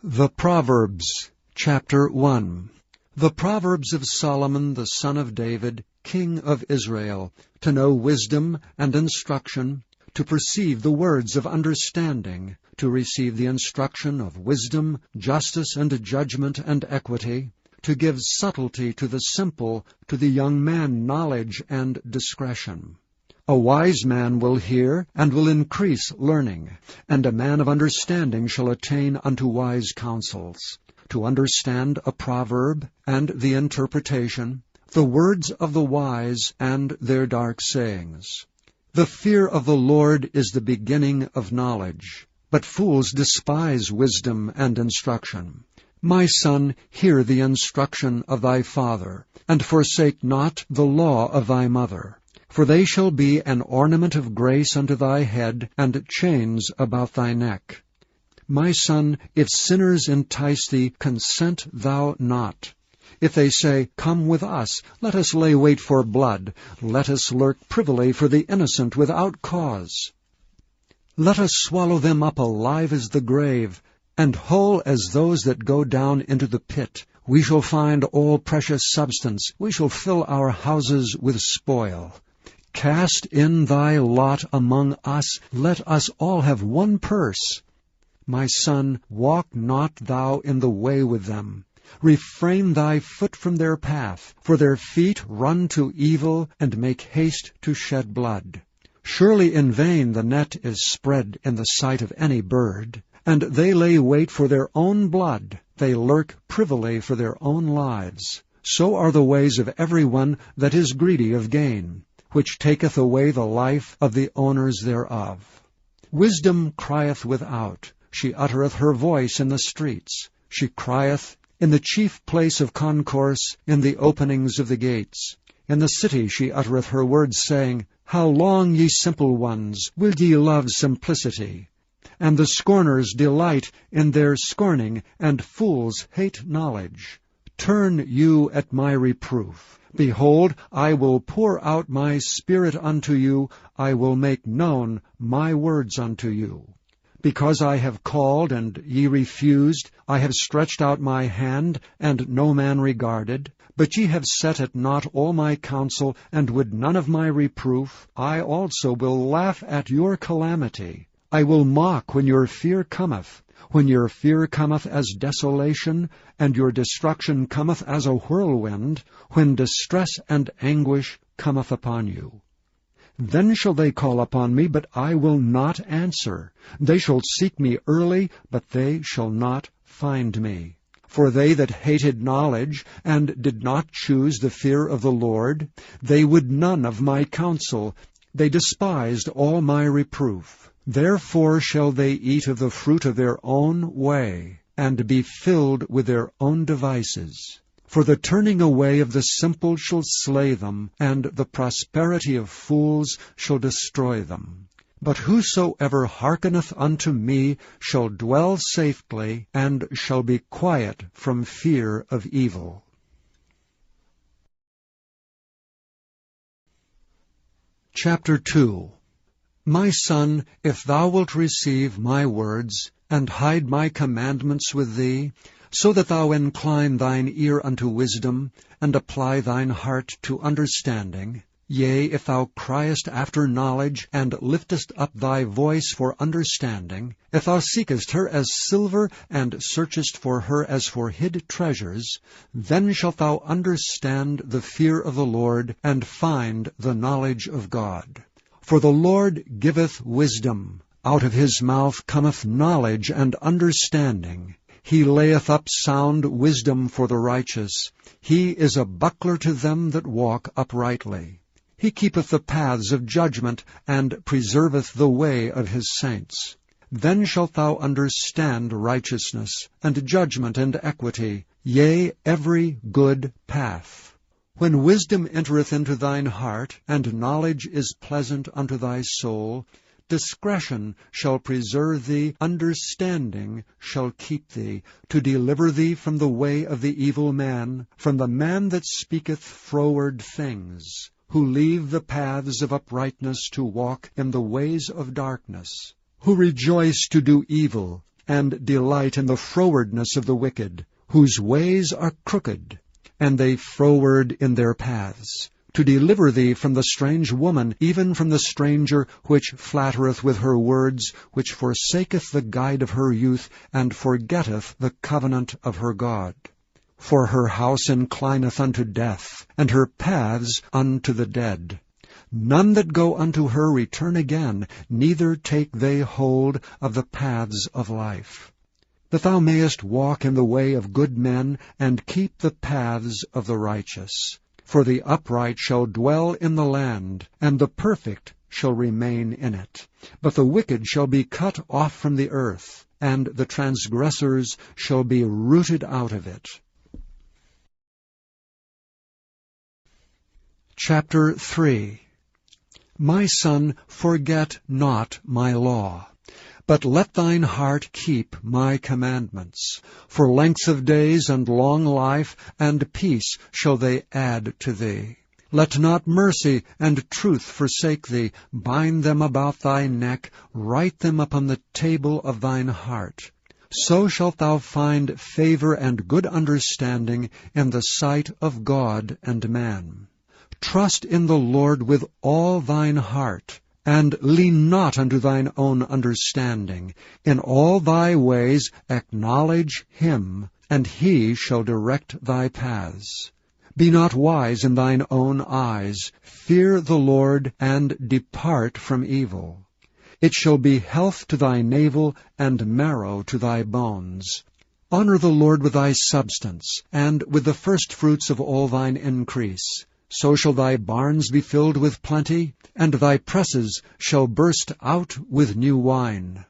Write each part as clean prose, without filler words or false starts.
The Proverbs, Chapter 1. The Proverbs of Solomon the son of David, king of Israel, to know wisdom and instruction, to perceive the words of understanding, to receive the instruction of wisdom, justice, and judgment, and equity, to give subtlety to the simple, to the young man knowledge and discretion. A wise man will hear, and will increase learning, and a man of understanding shall attain unto wise counsels. To understand a proverb, and the interpretation, the words of the wise, and their dark sayings. The fear of the Lord is the beginning of knowledge, but fools despise wisdom and instruction. My son, hear the instruction of thy father, and forsake not the law of thy mother. For they shall be an ornament of grace unto thy head, and chains about thy neck. My son, if sinners entice thee, consent thou not. If they say, Come with us, let us lay wait for blood, let us lurk privily for the innocent without cause. Let us swallow them up alive as the grave, and whole as those that go down into the pit. We shall find all precious substance, we shall fill our houses with spoil. Cast in thy lot among us, let us all have one purse. My son, walk not thou in the way with them. Refrain thy foot from their path, for their feet run to evil, and make haste to shed blood. Surely in vain the net is spread in the sight of any bird, and they lay wait for their own blood, they lurk privily for their own lives. So are the ways of every one that is greedy of gain, which taketh away the life of the owners thereof. Wisdom crieth without, she uttereth her voice in the streets. She crieth in the chief place of concourse, in the openings of the gates. In the city she uttereth her words, saying, How long, ye simple ones, will ye love simplicity? And the scorners delight in their scorning, and fools hate knowledge. Turn you at my reproof. Behold, I will pour out my Spirit unto you, I will make known my words unto you. Because I have called, and ye refused, I have stretched out my hand, and no man regarded. But ye have set at naught all my counsel, and would none of my reproof. I also will laugh at your calamity. I will mock when your fear cometh. When your fear cometh as desolation, and your destruction cometh as a whirlwind, when distress and anguish cometh upon you. Then shall they call upon me, but I will not answer. They shall seek me early, but they shall not find me. For they that hated knowledge, and did not choose the fear of the Lord, they would none of my counsel, they despised all my reproof. Therefore shall they eat of the fruit of their own way, and be filled with their own devices. For the turning away of the simple shall slay them, and the prosperity of fools shall destroy them. But whosoever hearkeneth unto me shall dwell safely, and shall be quiet from fear of evil. Chapter 2. My son, if thou wilt receive my words, and hide my commandments with thee, so that thou incline thine ear unto wisdom, and apply thine heart to understanding, yea, if thou criest after knowledge, and liftest up thy voice for understanding, if thou seekest her as silver, and searchest for her as for hid treasures, then shalt thou understand the fear of the Lord, and find the knowledge of God. For the Lord giveth wisdom, out of his mouth cometh knowledge and understanding. He layeth up sound wisdom for the righteous. He is a buckler to them that walk uprightly. He keepeth the paths of judgment, and preserveth the way of his saints. Then shalt thou understand righteousness, and judgment, and equity, yea, every good path. When wisdom entereth into thine heart, and knowledge is pleasant unto thy soul, discretion shall preserve thee, understanding shall keep thee, to deliver thee from the way of the evil man, from the man that speaketh froward things, who leave the paths of uprightness to walk in the ways of darkness, who rejoice to do evil, and delight in the frowardness of the wicked, whose ways are crooked, and they froward in their paths, to deliver thee from the strange woman, even from the stranger which flattereth with her words, which forsaketh the guide of her youth, and forgetteth the covenant of her God. For her house inclineth unto death, and her paths unto the dead. None that go unto her return again, neither take they hold of the paths of life. That thou mayest walk in the way of good men, and keep the paths of the righteous. For the upright shall dwell in the land, and the perfect shall remain in it. But the wicked shall be cut off from the earth, and the transgressors shall be rooted out of it. Chapter 3. My son, forget not my law, but let thine heart keep my commandments. For length of days and long life and peace shall they add to thee. Let not mercy and truth forsake thee. Bind them about thy neck, write them upon the table of thine heart. So shalt thou find favor and good understanding in the sight of God and man. Trust in the Lord with all thine heart, and lean not unto thine own understanding. In all thy ways acknowledge him, and he shall direct thy paths. Be not wise in thine own eyes. Fear the Lord, and depart from evil. It shall be health to thy navel, and marrow to thy bones. Honor the Lord with thy substance, and with the firstfruits of all thine increase. So shall thy barns be filled with plenty, and thy presses shall burst out with new wine.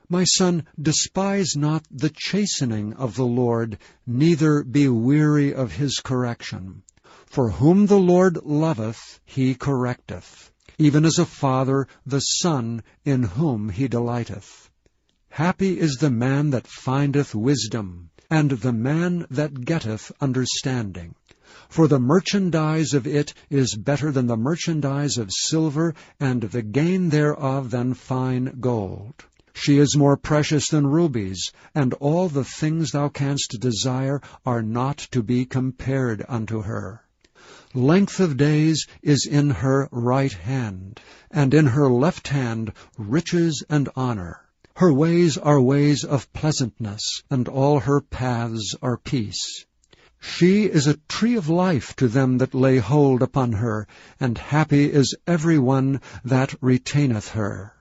My son, despise not the chastening of the Lord, neither be weary of his correction. For whom the Lord loveth, he correcteth, even as a father the son in whom he delighteth. Happy is the man that findeth wisdom, and the man that getteth understanding. For the merchandise of it is better than the merchandise of silver, and the gain thereof than fine gold. She is more precious than rubies, and all the things thou canst desire are not to be compared unto her. Length of days is in her right hand, and in her left hand riches and honor. Her ways are ways of pleasantness, and all her paths are peace. She is a tree of life to them that lay hold upon her, and happy is every one that retaineth her.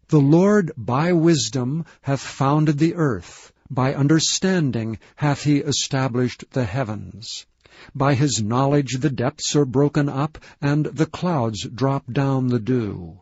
The Lord by wisdom hath founded the earth, by understanding hath he established the heavens. By his knowledge the depths are broken up, and the clouds drop down the dew.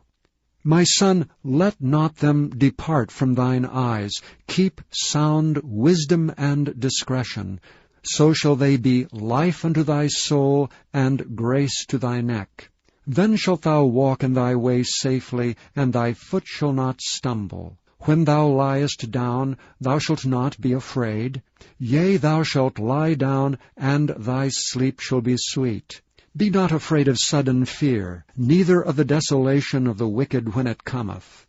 My son, let not them depart from thine eyes. Keep sound wisdom and discretion. So shall they be life unto thy soul, and grace to thy neck. Then shalt thou walk in thy way safely, and thy foot shall not stumble. When thou liest down, thou shalt not be afraid. Yea, thou shalt lie down, and thy sleep shall be sweet. Be not afraid of sudden fear, neither of the desolation of the wicked when it cometh.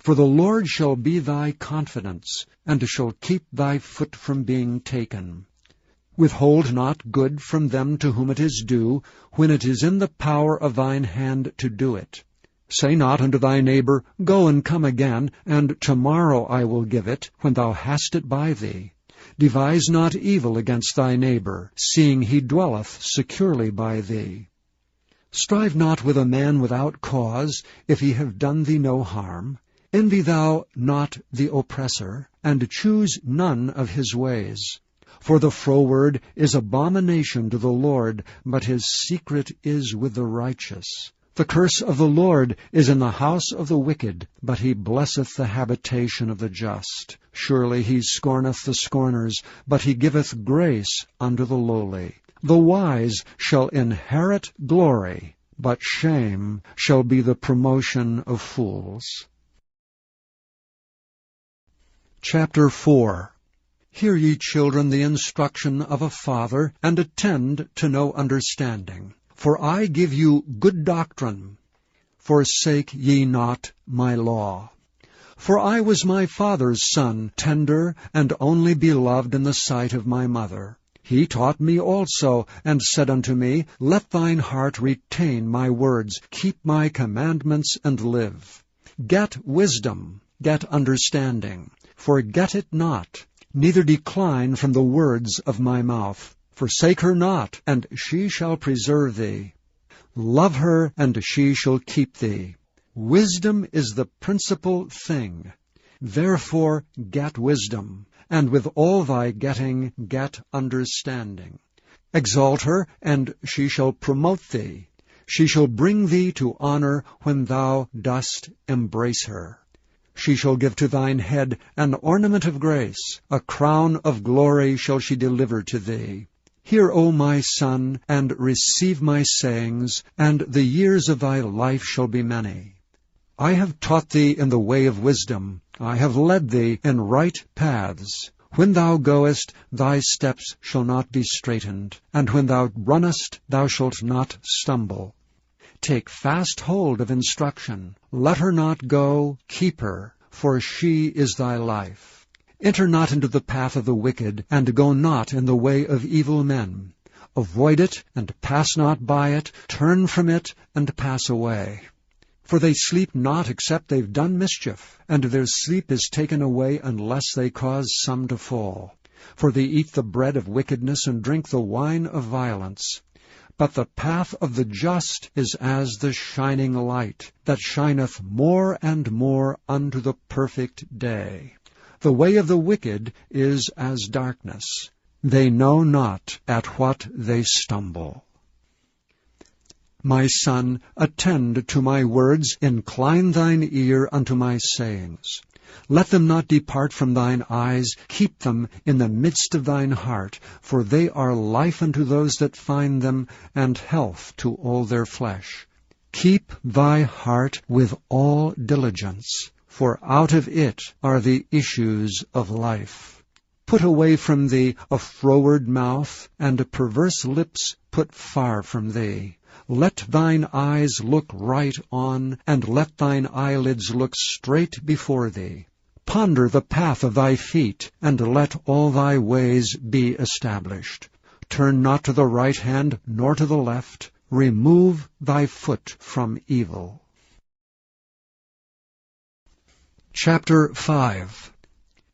For the Lord shall be thy confidence, and shall keep thy foot from being taken. Withhold not good from them to whom it is due, when it is in the power of thine hand to do it. Say not unto thy neighbor, Go and come again, and tomorrow I will give it, when thou hast it by thee. Devise not evil against thy neighbor, seeing he dwelleth securely by thee. Strive not with a man without cause, if he have done thee no harm. Envy thou not the oppressor, and choose none of his ways. For the froward is abomination to the Lord, but his secret is with the righteous. The curse of the Lord is in the house of the wicked, but he blesseth the habitation of the just. Surely he scorneth the scorners, but he giveth grace unto the lowly. The wise shall inherit glory, but shame shall be the promotion of fools. Chapter 4. Hear ye, children, the instruction of a father, and attend to know understanding. For I give you good doctrine. Forsake ye not my law. For I was my father's son, tender and only beloved in the sight of my mother. He taught me also, and said unto me, Let thine heart retain my words, keep my commandments, and live. Get wisdom, get understanding. Forget it not, neither decline from the words of my mouth. Forsake her not, and she shall preserve thee. Love her, and she shall keep thee. Wisdom is the principal thing. Therefore get wisdom, and with all thy getting get understanding. Exalt her, and she shall promote thee. She shall bring thee to honor when thou dost embrace her. She shall give to thine head an ornament of grace, a crown of glory shall she deliver to thee. Hear, O my son, and receive my sayings, and the years of thy life shall be many. I have taught thee in the way of wisdom, I have led thee in right paths. When thou goest, thy steps shall not be straitened, and when thou runnest, thou shalt not stumble. Take fast hold of instruction. Let her not go, keep her, for she is thy life. Enter not into the path of the wicked, and go not in the way of evil men. Avoid it, and pass not by it. Turn from it, and pass away. For they sleep not except they've done mischief, and their sleep is taken away unless they cause some to fall. For they eat the bread of wickedness, and drink the wine of violence. But the path of the just is as the shining light, that shineth more and more unto the perfect day. The way of the wicked is as darkness. They know not at what they stumble. My son, attend to my words, incline thine ear unto my sayings. Let them not depart from thine eyes, keep them in the midst of thine heart, for they are life unto those that find them, and health to all their flesh. Keep thy heart with all diligence, for out of it are the issues of life. Put away from thee a froward mouth, and perverse lips put far from thee. Let thine eyes look right on, and let thine eyelids look straight before thee. Ponder the path of thy feet, and let all thy ways be established. Turn not to the right hand, nor to the left. Remove thy foot from evil. Chapter 5.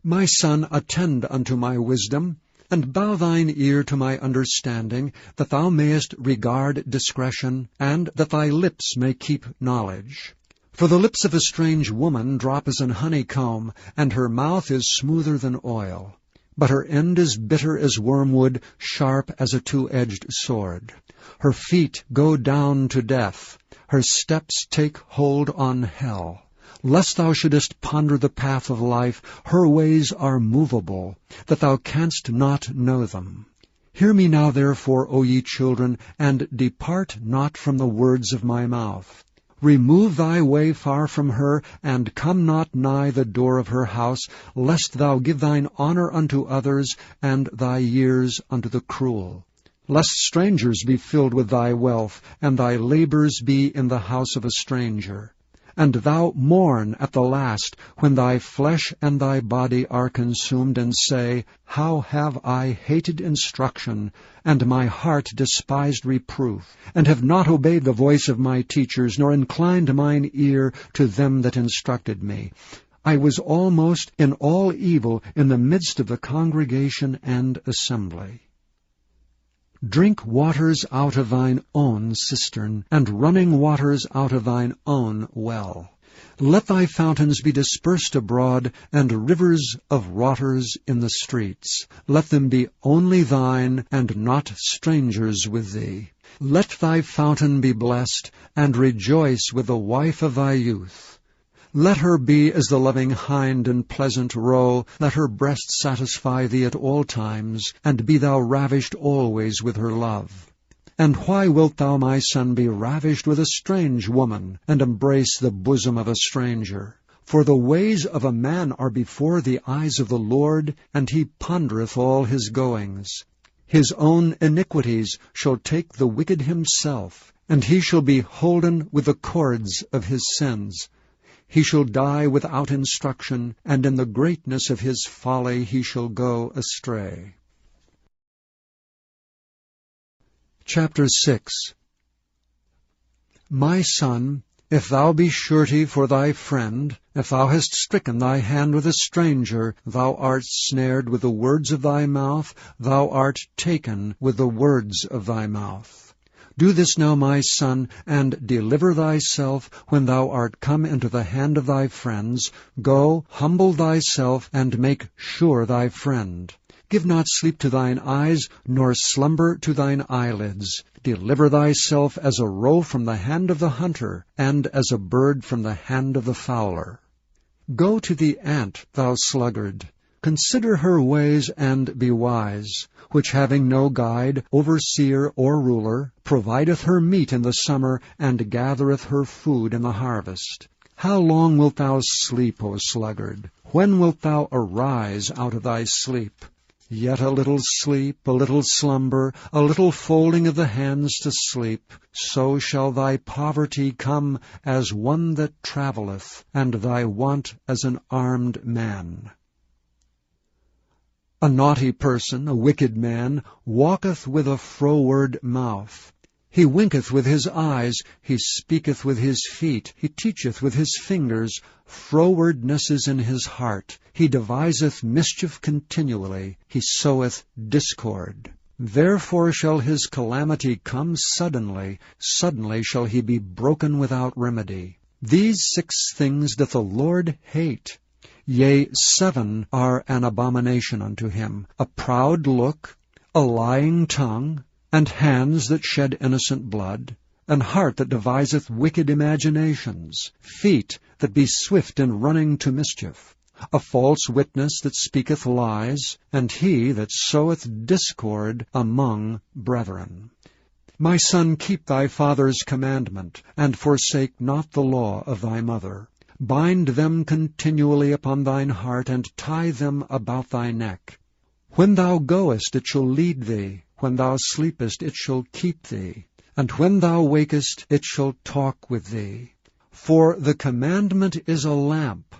My son, attend unto my wisdom, and bow thine ear to my understanding, that thou mayest regard discretion, and that thy lips may keep knowledge. For the lips of a strange woman drop as an honeycomb, and her mouth is smoother than oil. But her end is bitter as wormwood, sharp as a two-edged sword. Her feet go down to death, her steps take hold on hell. Lest thou shouldest ponder the path of life, her ways are movable, that thou canst not know them. Hear me now therefore, O ye children, and depart not from the words of my mouth. Remove thy way far from her, and come not nigh the door of her house, lest thou give thine honor unto others, and thy years unto the cruel. Lest strangers be filled with thy wealth, and thy labors be in the house of a stranger. And thou mourn at the last, when thy flesh and thy body are consumed, and say, How have I hated instruction, and my heart despised reproof, and have not obeyed the voice of my teachers, nor inclined mine ear to them that instructed me. I was almost in all evil in the midst of the congregation and assembly. Drink waters out of thine own cistern, and running waters out of thine own well. Let thy fountains be dispersed abroad, and rivers of waters in the streets. Let them be only thine, and not strangers with thee. Let thy fountain be blessed, and rejoice with the wife of thy youth. Let her be as the loving hind and pleasant roe. Let her breast satisfy thee at all times, and be thou ravished always with her love. And why wilt thou, my son, be ravished with a strange woman, and embrace the bosom of a stranger? For the ways of a man are before the eyes of the Lord, and he pondereth all his goings. His own iniquities shall take the wicked himself, and he shall be holden with the cords of his sins. He shall die without instruction, and in the greatness of his folly he shall go astray. Chapter 6. My son, if thou be surety for thy friend, if thou hast stricken thy hand with a stranger, thou art snared with the words of thy mouth, thou art taken with the words of thy mouth. Do this now, my son, and deliver thyself when thou art come into the hand of thy friends. Go, humble thyself, and make sure thy friend. Give not sleep to thine eyes, nor slumber to thine eyelids. Deliver thyself as a roe from the hand of the hunter, and as a bird from the hand of the fowler. Go to the ant, thou sluggard. Consider her ways, and be wise, which having no guide, overseer, or ruler, provideth her meat in the summer, and gathereth her food in the harvest. How long wilt thou sleep, O sluggard? When wilt thou arise out of thy sleep? Yet a little sleep, a little slumber, a little folding of the hands to sleep, so shall thy poverty come as one that travelleth, and thy want as an armed man. A naughty person, a wicked man, walketh with a froward mouth. He winketh with his eyes, he speaketh with his feet, he teacheth with his fingers. Frowardness is in his heart. He deviseth mischief continually. He soweth discord. Therefore shall his calamity come suddenly. Suddenly shall he be broken without remedy. These 6 things doth the Lord hate. Yea, 7 are an abomination unto him: a proud look, a lying tongue, and hands that shed innocent blood, an heart that deviseth wicked imaginations, feet that be swift in running to mischief, a false witness that speaketh lies, and he that soweth discord among brethren. My son, keep thy father's commandment, and forsake not the law of thy mother. Bind them continually upon thine heart, and tie them about thy neck. When thou goest, it shall lead thee. When thou sleepest, it shall keep thee. And when thou wakest, it shall talk with thee. For the commandment is a lamp,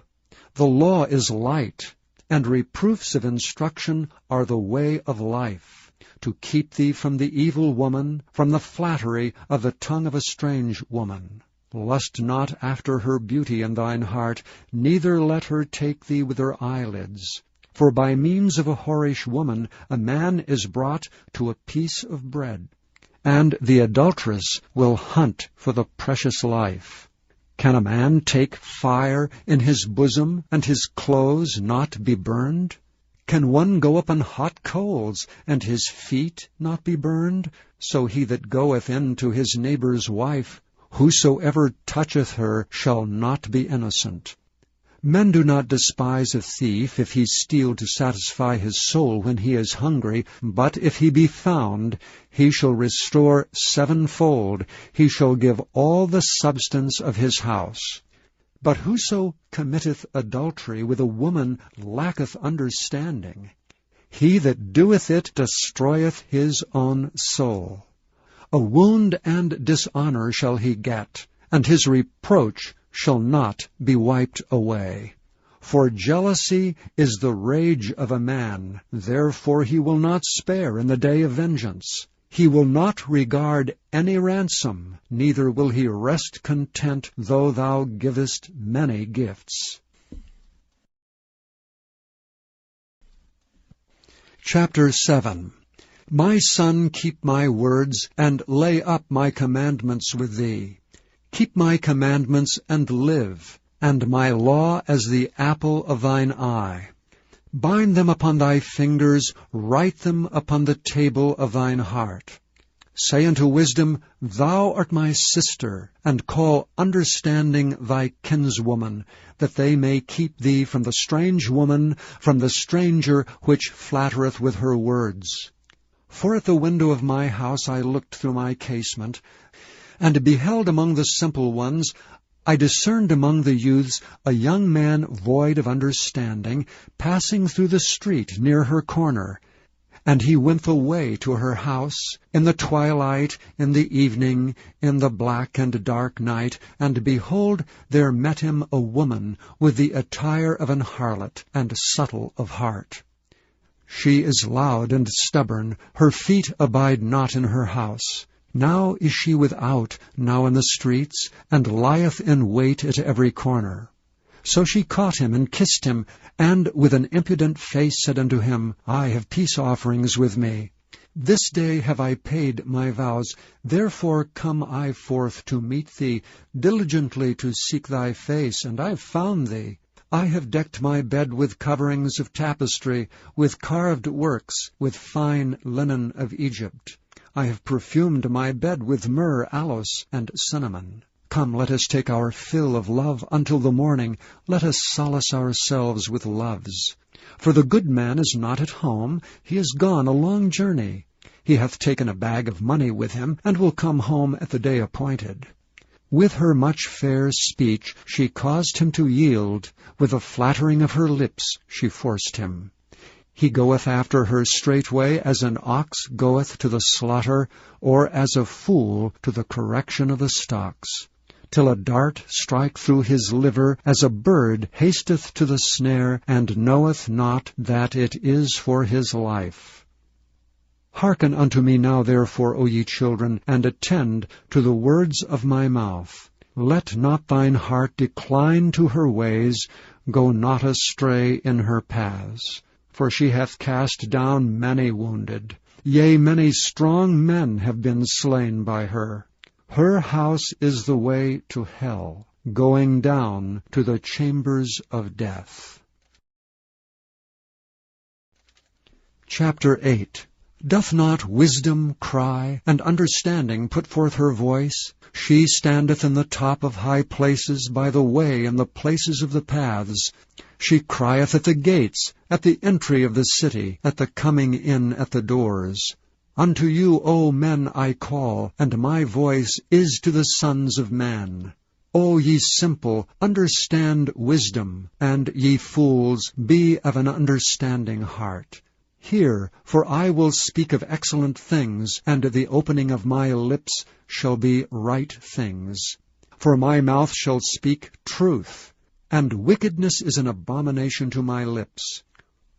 the law is light, and reproofs of instruction are the way of life, to keep thee from the evil woman, from the flattery of the tongue of a strange woman. Lust not after her beauty in thine heart, neither let her take thee with her eyelids. For by means of a whorish woman a man is brought to a piece of bread, and the adulteress will hunt for the precious life. Can a man take fire in his bosom, and his clothes not be burned? Can one go upon hot coals, and his feet not be burned? So he that goeth in to his neighbour's wife, whosoever toucheth her shall not be innocent. Men do not despise a thief if he steal to satisfy his soul when he is hungry, but if he be found, he shall restore 7-fold, he shall give all the substance of his house. But whoso committeth adultery with a woman lacketh understanding. He that doeth it destroyeth his own soul. A wound and dishonor shall he get, and his reproach shall not be wiped away. For jealousy is the rage of a man, therefore he will not spare in the day of vengeance. He will not regard any ransom, neither will he rest content though thou givest many gifts. Chapter 7. My son, keep my words, and lay up my commandments with thee. Keep my commandments and live, and my law as the apple of thine eye. Bind them upon thy fingers, write them upon the table of thine heart. Say unto wisdom, Thou art my sister, and call understanding thy kinswoman, that they may keep thee from the strange woman, from the stranger which flattereth with her words. For at the window of my house I looked through my casement, and beheld among the simple ones, I discerned among the youths a young man void of understanding, passing through the street near her corner. And he went the way to her house, in the twilight, in the evening, in the black and dark night, and behold, there met him a woman with the attire of an harlot, and subtle of heart. She is loud and stubborn, her feet abide not in her house. Now is she without, now in the streets, and lieth in wait at every corner. So she caught him and kissed him, and with an impudent face said unto him, I have peace offerings with me. This day have I paid my vows, therefore come I forth to meet thee, diligently to seek thy face, and I have found thee. I have decked my bed with coverings of tapestry, with carved works, with fine linen of Egypt. I have perfumed my bed with myrrh, aloes, and cinnamon. Come, let us take our fill of love until the morning. Let us solace ourselves with loves. For the good man is not at home, he is gone a long journey. He hath taken a bag of money with him, and will come home at the day appointed. With her much fair speech she caused him to yield, with the flattering of her lips she forced him. He goeth after her straightway, as an ox goeth to the slaughter, or as a fool to the correction of the stocks. Till a dart strike through his liver, as a bird hasteth to the snare, and knoweth not that it is for his life. Hearken unto me now therefore, O ye children, and attend to the words of my mouth. Let not thine heart decline to her ways, go not astray in her paths. For she hath cast down many wounded, yea, many strong men have been slain by her. Her house is the way to hell, going down to the chambers of death. Chapter 8. Doth not wisdom cry, and understanding put forth her voice? She standeth in the top of high places, by the way and the places of the paths. She crieth at the gates, at the entry of the city, at the coming in at the doors. Unto you, O men, I call, and my voice is to the sons of man. O ye simple, understand wisdom, and ye fools, be of an understanding heart. Hear, for I will speak of excellent things, and the opening of my lips shall be right things. For my mouth shall speak truth, and wickedness is an abomination to my lips.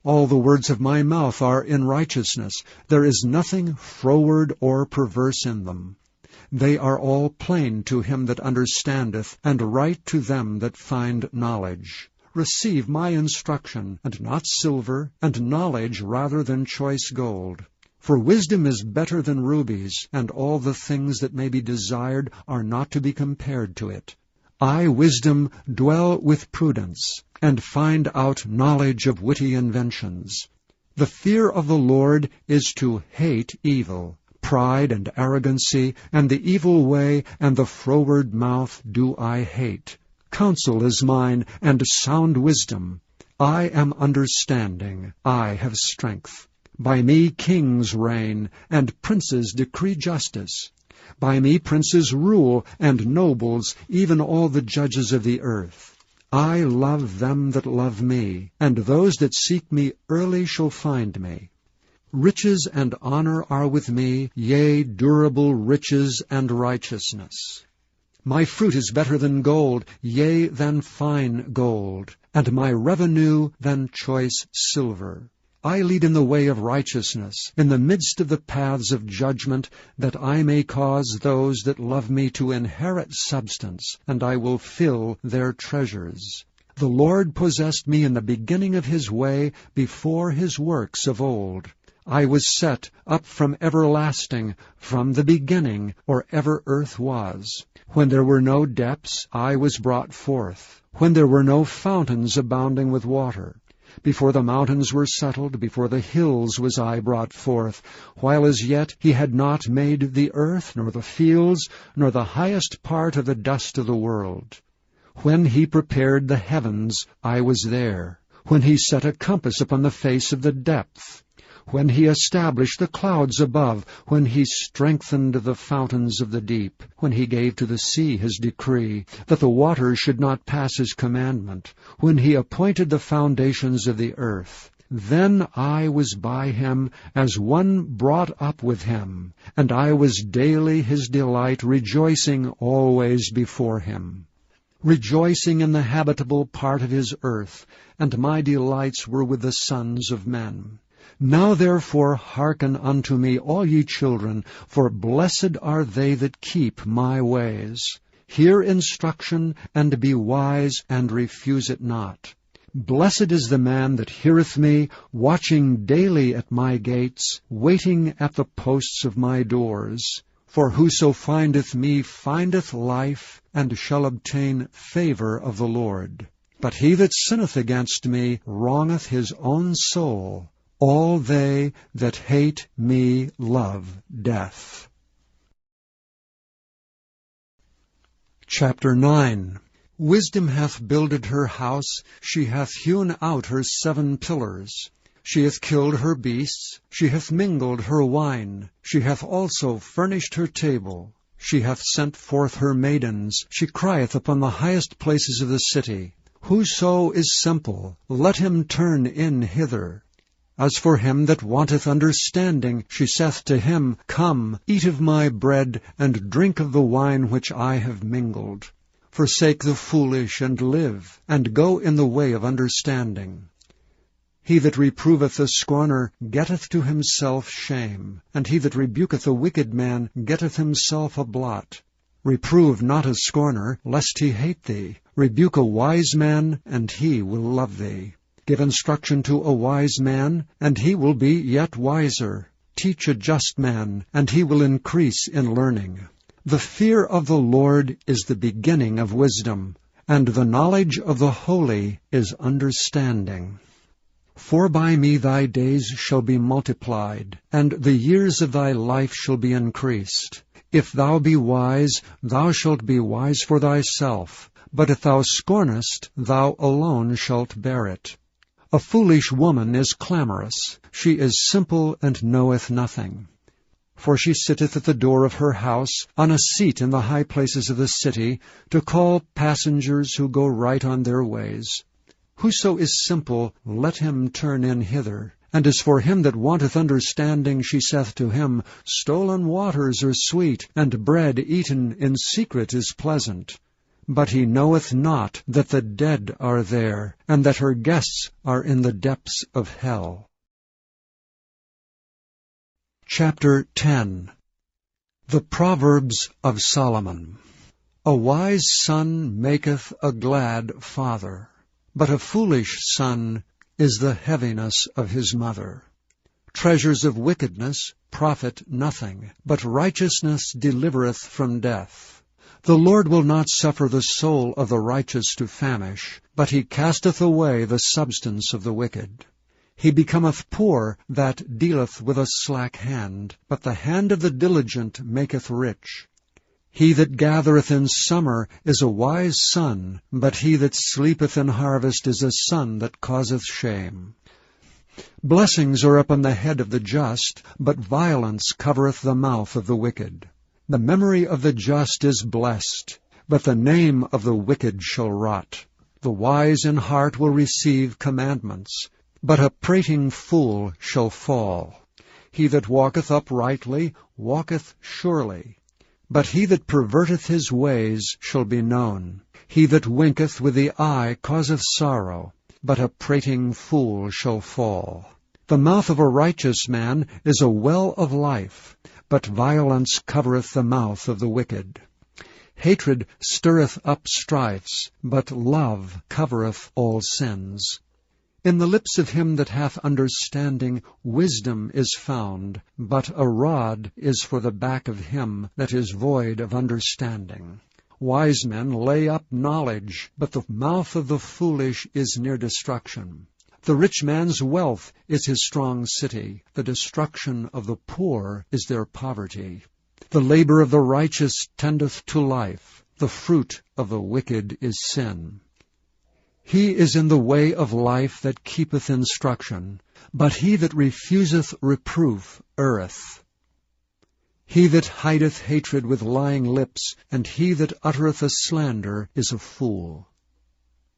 All the words of my mouth are in righteousness. There is nothing froward or perverse in them. They are all plain to him that understandeth, and right to them that find knowledge. Receive my instruction, and not silver, and knowledge rather than choice gold. For wisdom is better than rubies, and all the things that may be desired are not to be compared to it. I, wisdom, dwell with prudence, and find out knowledge of witty inventions. The fear of the Lord is to hate evil. Pride and arrogancy, and the evil way, and the froward mouth do I hate. Counsel is mine, and sound wisdom. I am understanding, I have strength. By me kings reign, and princes decree justice. By me princes rule, and nobles, even all the judges of the earth. I love them that love me, and those that seek me early shall find me. Riches and honor are with me, yea, durable riches and righteousness. My fruit is better than gold, yea, than fine gold, and my revenue than choice silver. I lead in the way of righteousness, in the midst of the paths of judgment, that I may cause those that love me to inherit substance, and I will fill their treasures. The Lord possessed me in the beginning of his way, before his works of old. I was set up from everlasting, from the beginning, or ever earth was. When there were no depths, I was brought forth. When there were no fountains abounding with water. Before the mountains were settled, before the hills was I brought forth, while as yet he had not made the earth, nor the fields, nor the highest part of the dust of the world. When he prepared the heavens, I was there. When he set a compass upon the face of the depth. When he established the clouds above, when he strengthened the fountains of the deep, when he gave to the sea his decree, that the waters should not pass his commandment, when he appointed the foundations of the earth. Then I was by him as one brought up with him, and I was daily his delight, rejoicing always before him. Rejoicing in the habitable part of his earth, and my delights were with the sons of men. Now therefore hearken unto me, all ye children, for blessed are they that keep my ways. Hear instruction, and be wise, and refuse it not. Blessed is the man that heareth me, watching daily at my gates, waiting at the posts of my doors. For whoso findeth me findeth life, and shall obtain favor of the Lord. But he that sinneth against me wrongeth his own soul. All they that hate me love death. Chapter 9. Wisdom hath builded her house, she hath hewn out her 7 pillars. She hath killed her beasts, she hath mingled her wine, she hath also furnished her table. She hath sent forth her maidens, she crieth upon the highest places of the city. Whoso is simple, let him turn in hither. As for him that wanteth understanding, she saith to him, Come, eat of my bread, and drink of the wine which I have mingled. Forsake the foolish, and live, and go in the way of understanding. He that reproveth a scorner getteth to himself shame, and he that rebuketh a wicked man getteth himself a blot. Reprove not a scorner, lest he hate thee. Rebuke a wise man, and he will love thee. Give instruction to a wise man, and he will be yet wiser. Teach a just man, and he will increase in learning. The fear of the Lord is the beginning of wisdom, and the knowledge of the holy is understanding. For by me thy days shall be multiplied, and the years of thy life shall be increased. If thou be wise, thou shalt be wise for thyself, but if thou scornest, thou alone shalt bear it. A foolish woman is clamorous, she is simple and knoweth nothing. For she sitteth at the door of her house, on a seat in the high places of the city, to call passengers who go right on their ways. Whoso is simple, let him turn in hither. And as for him that wanteth understanding, she saith to him, Stolen waters are sweet, and bread eaten in secret is pleasant. But he knoweth not that the dead are there, and that her guests are in the depths of hell. Chapter 10. The Proverbs of Solomon. A wise son maketh a glad father, but a foolish son is the heaviness of his mother. Treasures of wickedness profit nothing, but righteousness delivereth from death. The Lord will not suffer the soul of the righteous to famish, but he casteth away the substance of the wicked. He becometh poor that dealeth with a slack hand, but the hand of the diligent maketh rich. He that gathereth in summer is a wise son, but he that sleepeth in harvest is a son that causeth shame. Blessings are upon the head of the just, but violence covereth the mouth of the wicked. The memory of the just is blessed, but the name of the wicked shall rot. The wise in heart will receive commandments, but a prating fool shall fall. He that walketh uprightly walketh surely, but he that perverteth his ways shall be known. He that winketh with the eye causeth sorrow, but a prating fool shall fall. The mouth of a righteous man is a well of life, but violence covereth the mouth of the wicked. Hatred stirreth up strifes, but love covereth all sins. In the lips of him that hath understanding wisdom is found, but a rod is for the back of him that is void of understanding. Wise men lay up knowledge, but the mouth of the foolish is near destruction. The rich man's wealth is his strong city. The destruction of the poor is their poverty. The labor of the righteous tendeth to life. The fruit of the wicked is sin. He is in the way of life that keepeth instruction, but he that refuseth reproof erreth. He that hideth hatred with lying lips, and he that uttereth a slander, is a fool.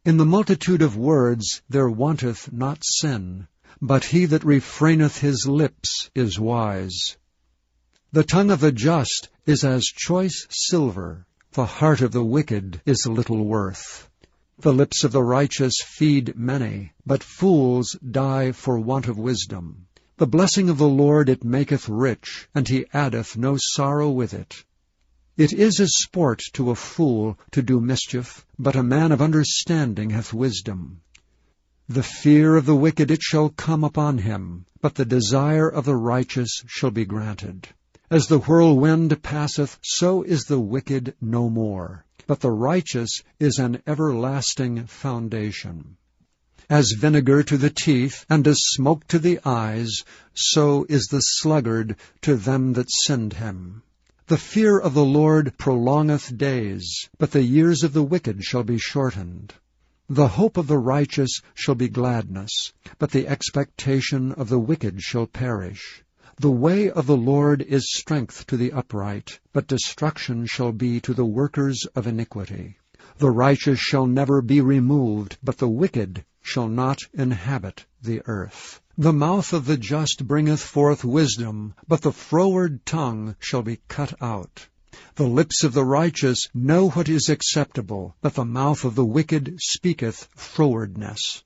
In the multitude of words there wanteth not sin, but he that refraineth his lips is wise. The tongue of the just is as choice silver, the heart of the wicked is little worth. The lips of the righteous feed many, but fools die for want of wisdom. The blessing of the Lord it maketh rich, and he addeth no sorrow with it. It is as sport to a fool to do mischief, but a man of understanding hath wisdom. The fear of the wicked it shall come upon him, but the desire of the righteous shall be granted. As the whirlwind passeth, so is the wicked no more, but the righteous is an everlasting foundation. As vinegar to the teeth, and as smoke to the eyes, so is the sluggard to them that send him. The fear of the Lord prolongeth days, but the years of the wicked shall be shortened. The hope of the righteous shall be gladness, but the expectation of the wicked shall perish. The way of the Lord is strength to the upright, but destruction shall be to the workers of iniquity. The righteous shall never be removed, but the wicked shall not inhabit the earth. The mouth of the just bringeth forth wisdom, but the froward tongue shall be cut out. The lips of the righteous know what is acceptable, but the mouth of the wicked speaketh frowardness.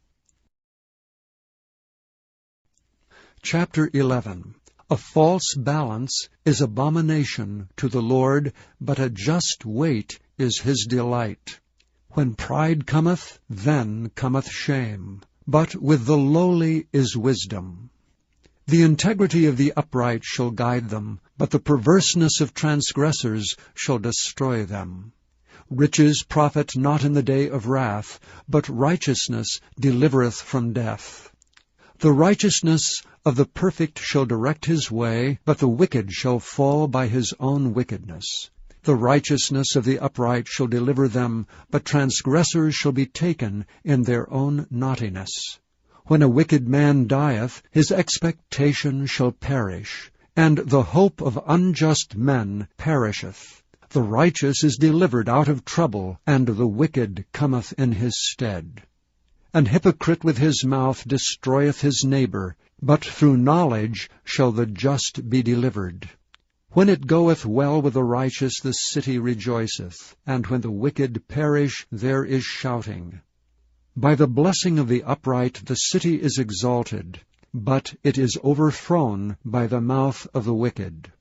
Chapter 11. A false balance is abomination to the Lord, but a just weight is his delight. When pride cometh, then cometh shame, but with the lowly is wisdom. The integrity of the upright shall guide them, but the perverseness of transgressors shall destroy them. Riches profit not in the day of wrath, but righteousness delivereth from death. The righteousness of the perfect shall direct his way, but the wicked shall fall by his own wickedness. The righteousness of the upright shall deliver them, but transgressors shall be taken in their own naughtiness. When a wicked man dieth, his expectation shall perish, and the hope of unjust men perisheth. The righteous is delivered out of trouble, and the wicked cometh in his stead. An hypocrite with his mouth destroyeth his neighbor, but through knowledge shall the just be delivered. When it goeth well with the righteous, the city rejoiceth, and when the wicked perish, there is shouting. By the blessing of the upright the city is exalted, but it is overthrown by the mouth of the wicked.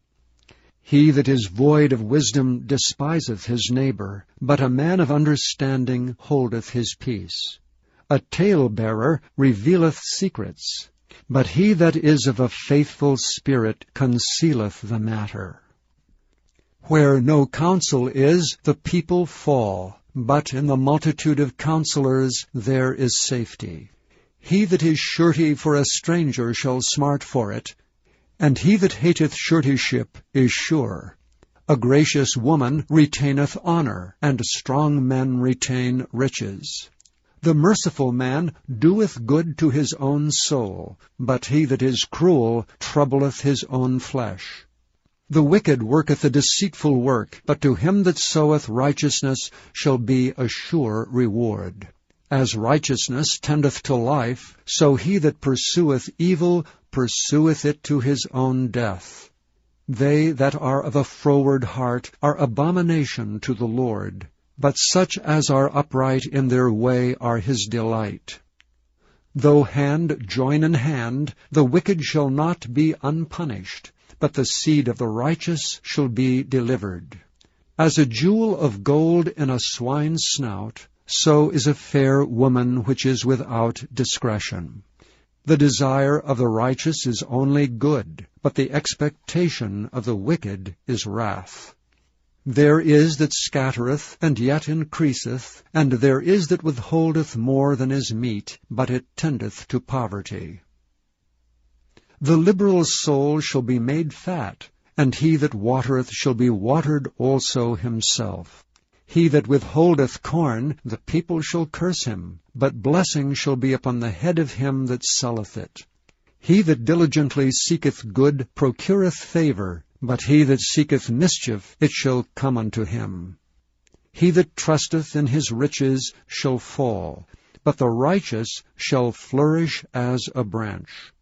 He that is void of wisdom despiseth his neighbor, but a man of understanding holdeth his peace. A talebearer revealeth secrets, but he that is of a faithful spirit concealeth the matter. Where no counsel is, the people fall, but in the multitude of counselors there is safety. He that is surety for a stranger shall smart for it, and he that hateth suretyship is sure. A gracious woman retaineth honor, and strong men retain riches. The merciful man doeth good to his own soul, but he that is cruel troubleth his own flesh. The wicked worketh a deceitful work, but to him that soweth righteousness shall be a sure reward. As righteousness tendeth to life, so he that pursueth evil pursueth it to his own death. They that are of a froward heart are abomination to the Lord, but such as are upright in their way are his delight. Though hand join in hand, the wicked shall not be unpunished, but the seed of the righteous shall be delivered. As a jewel of gold in a swine's snout, so is a fair woman which is without discretion. The desire of the righteous is only good, but the expectation of the wicked is wrath. There is that scattereth, and yet increaseth, and there is that withholdeth more than is meet, but it tendeth to poverty. The liberal soul shall be made fat, and he that watereth shall be watered also himself. He that withholdeth corn, the people shall curse him, but blessing shall be upon the head of him that selleth it. He that diligently seeketh good procureth favor, but he that seeketh mischief, it shall come unto him. He that trusteth in his riches shall fall, but the righteous shall flourish as a branch.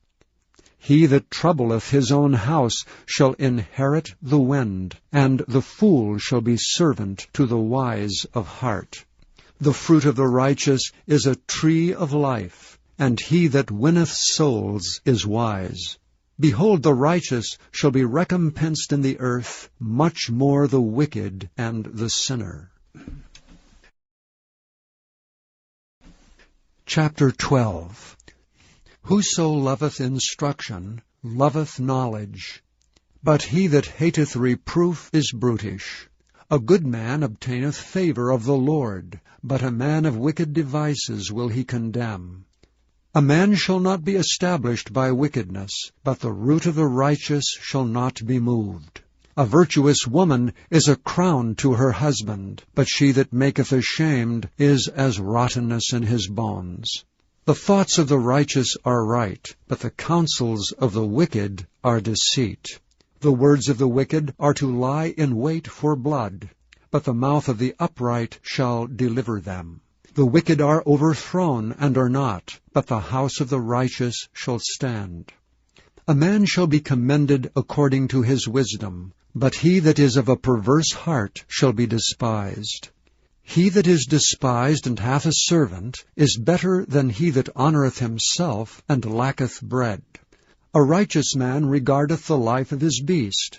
He that troubleth his own house shall inherit the wind, and the fool shall be servant to the wise of heart. The fruit of the righteous is a tree of life, and he that winneth souls is wise. Behold, the righteous shall be recompensed in the earth, much more the wicked and the sinner. Chapter 12. Whoso loveth instruction loveth knowledge, but he that hateth reproof is brutish. A good man obtaineth favor of the Lord, but a man of wicked devices will he condemn. A man shall not be established by wickedness, but the root of the righteous shall not be moved. A virtuous woman is a crown to her husband, but she that maketh ashamed is as rottenness in his bones. The thoughts of the righteous are right, but the counsels of the wicked are deceit. The words of the wicked are to lie in wait for blood, but the mouth of the upright shall deliver them. The wicked are overthrown and are not, but the house of the righteous shall stand. A man shall be commended according to his wisdom, but he that is of a perverse heart shall be despised. He that is despised and hath a servant is better than he that honoureth himself and lacketh bread. A righteous man regardeth the life of his beast,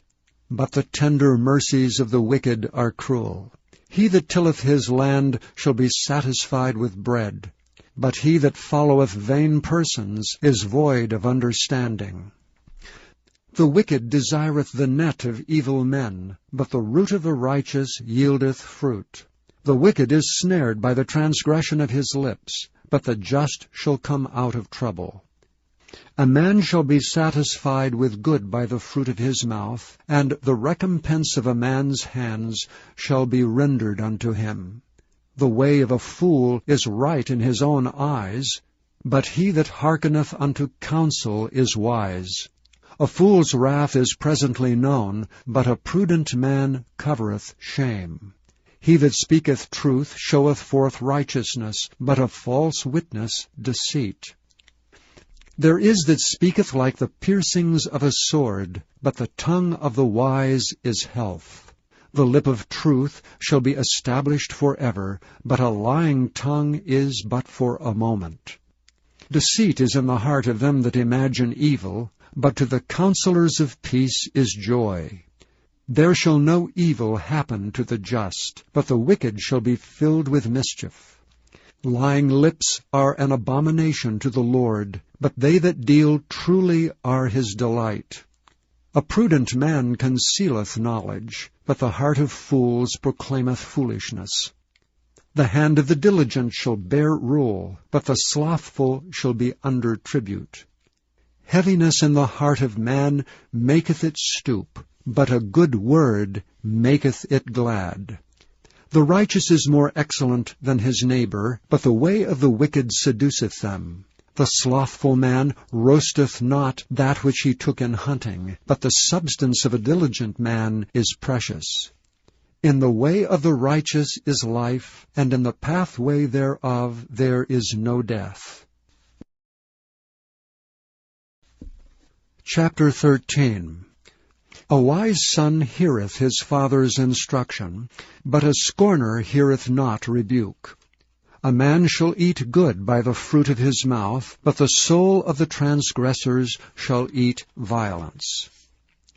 but the tender mercies of the wicked are cruel. He that tilleth his land shall be satisfied with bread, but he that followeth vain persons is void of understanding. The wicked desireth the net of evil men, but the root of the righteous yieldeth fruit. The wicked is snared by the transgression of his lips, but the just shall come out of trouble. A man shall be satisfied with good by the fruit of his mouth, and the recompense of a man's hands shall be rendered unto him. The way of a fool is right in his own eyes, but he that hearkeneth unto counsel is wise. A fool's wrath is presently known, but a prudent man covereth shame. He that speaketh truth showeth forth righteousness, but a false witness deceit. There is that speaketh like the piercings of a sword, but the tongue of the wise is health. The lip of truth shall be established forever, but a lying tongue is but for a moment. Deceit is in the heart of them that imagine evil, but to the counselors of peace is joy. There shall no evil happen to the just, but the wicked shall be filled with mischief. Lying lips are an abomination to the Lord, but they that deal truly are his delight. A prudent man concealeth knowledge, but the heart of fools proclaimeth foolishness. The hand of the diligent shall bear rule, but the slothful shall be under tribute. Heaviness in the heart of man maketh it stoop, but a good word maketh it glad. The righteous is more excellent than his neighbor, but the way of the wicked seduceth them. The slothful man roasteth not that which he took in hunting, but the substance of a diligent man is precious. In the way of the righteous is life, and in the pathway thereof there is no death. Chapter 13. A wise son heareth his father's instruction, but a scorner heareth not rebuke. A man shall eat good by the fruit of his mouth, but the soul of the transgressors shall eat violence.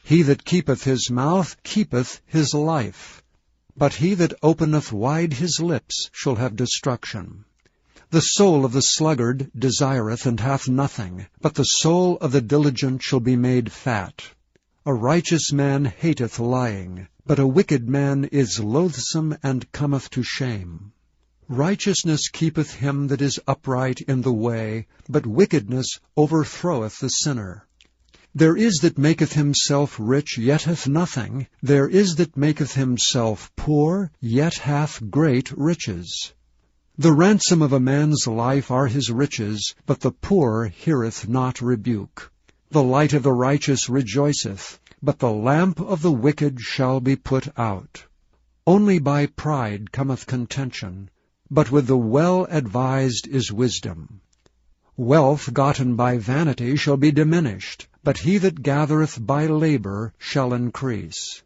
He that keepeth his mouth keepeth his life, but he that openeth wide his lips shall have destruction. The soul of the sluggard desireth and hath nothing, but the soul of the diligent shall be made fat. A righteous man hateth lying, but a wicked man is loathsome and cometh to shame. Righteousness keepeth him that is upright in the way, but wickedness overthroweth the sinner. There is that maketh himself rich, yet hath nothing. There is that maketh himself poor, yet hath great riches. The ransom of a man's life are his riches, but the poor heareth not rebuke. The light of the righteous rejoiceth, but the lamp of the wicked shall be put out. Only by pride cometh contention, but with the well-advised is wisdom. Wealth gotten by vanity shall be diminished, but he that gathereth by labor shall increase.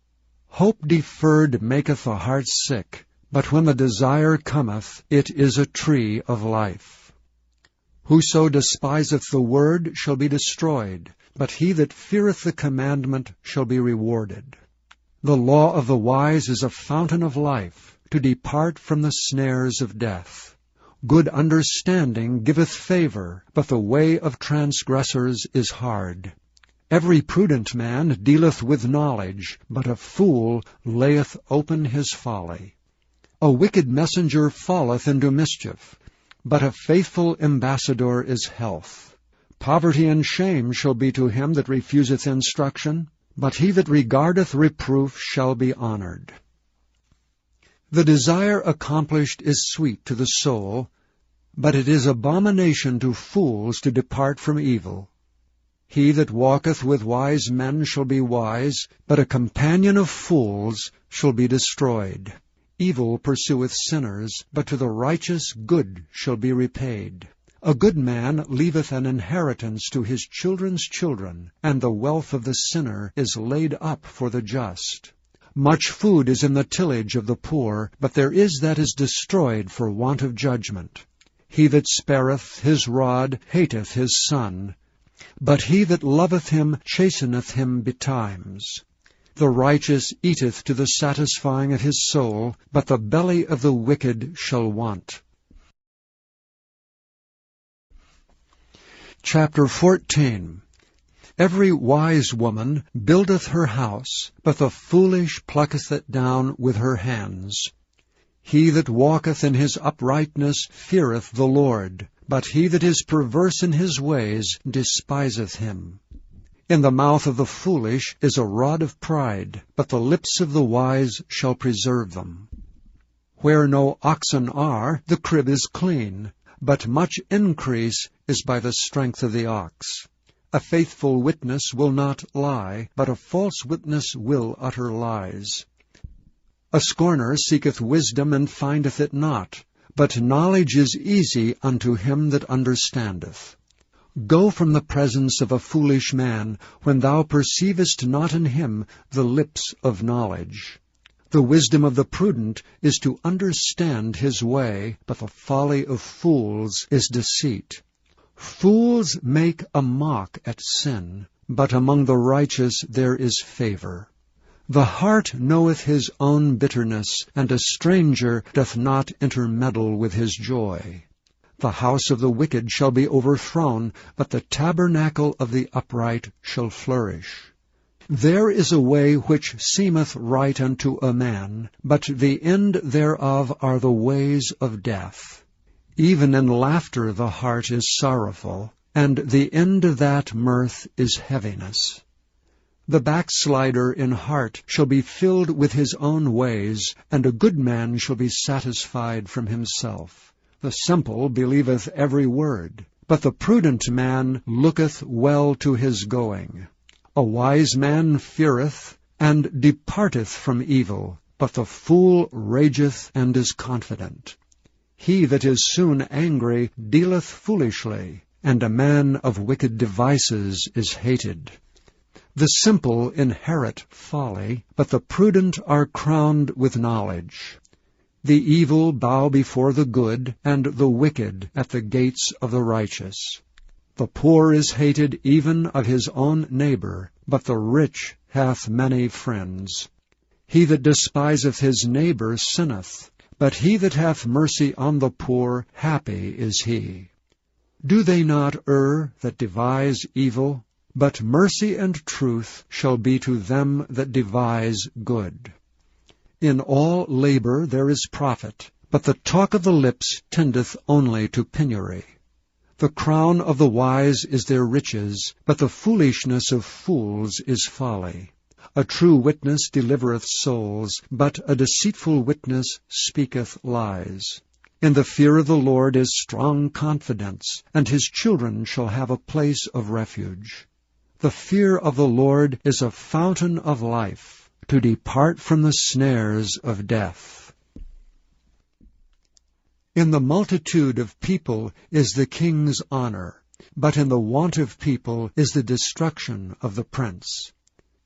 Hope deferred maketh the heart sick, but when the desire cometh, it is a tree of life. Whoso despiseth the word shall be destroyed, but he that feareth the commandment shall be rewarded. The law of the wise is a fountain of life, to depart from the snares of death. Good understanding giveth favor, but the way of transgressors is hard. Every prudent man dealeth with knowledge, but a fool layeth open his folly. A wicked messenger falleth into mischief, but a faithful ambassador is health. Poverty and shame shall be to him that refuseth instruction, but he that regardeth reproof shall be honored. The desire accomplished is sweet to the soul, but it is abomination to fools to depart from evil. He that walketh with wise men shall be wise, but a companion of fools shall be destroyed. Evil pursueth sinners, but to the righteous good shall be repaid. A good man leaveth an inheritance to his children's children, and the wealth of the sinner is laid up for the just. Much food is in the tillage of the poor, but there is that is destroyed for want of judgment. He that spareth his rod hateth his son, but he that loveth him chasteneth him betimes. The righteous eateth to the satisfying of his soul, but the belly of the wicked shall want. Chapter 14. Every wise woman buildeth her house, but the foolish plucketh it down with her hands. He that walketh in his uprightness feareth the Lord, but he that is perverse in his ways despiseth him. In the mouth of the foolish is a rod of pride, but the lips of the wise shall preserve them. Where no oxen are, the crib is clean, but much increase is by the strength of the ox. A faithful witness will not lie, but a false witness will utter lies. A scorner seeketh wisdom and findeth it not, but knowledge is easy unto him that understandeth. Go from the presence of a foolish man, when thou perceivest not in him the lips of knowledge. The wisdom of the prudent is to understand his way, but the folly of fools is deceit. Fools make a mock at sin, but among the righteous there is favor. The heart knoweth his own bitterness, and a stranger doth not intermeddle with his joy. The house of the wicked shall be overthrown, but the tabernacle of the upright shall flourish. There is a way which seemeth right unto a man, but the end thereof are the ways of death. Even in laughter the heart is sorrowful, and the end of that mirth is heaviness. The backslider in heart shall be filled with his own ways, and a good man shall be satisfied from himself. The simple believeth every word, but the prudent man looketh well to his going. A wise man feareth, and departeth from evil, but the fool rageth and is confident. He that is soon angry dealeth foolishly, and a man of wicked devices is hated. The simple inherit folly, but the prudent are crowned with knowledge. The evil bow before the good, and the wicked at the gates of the righteous. The poor is hated even of his own neighbor, but the rich hath many friends. He that despiseth his neighbor sinneth, but he that hath mercy on the poor, happy is he. Do they not err that devise evil? But mercy and truth shall be to them that devise good. In all labor there is profit, but the talk of the lips tendeth only to penury. The crown of the wise is their riches, but the foolishness of fools is folly. A true witness delivereth souls, but a deceitful witness speaketh lies. In the fear of the Lord is strong confidence, and his children shall have a place of refuge. The fear of the Lord is a fountain of life, to depart from the snares of death. In the multitude of people is the king's honor, but in the want of people is the destruction of the prince.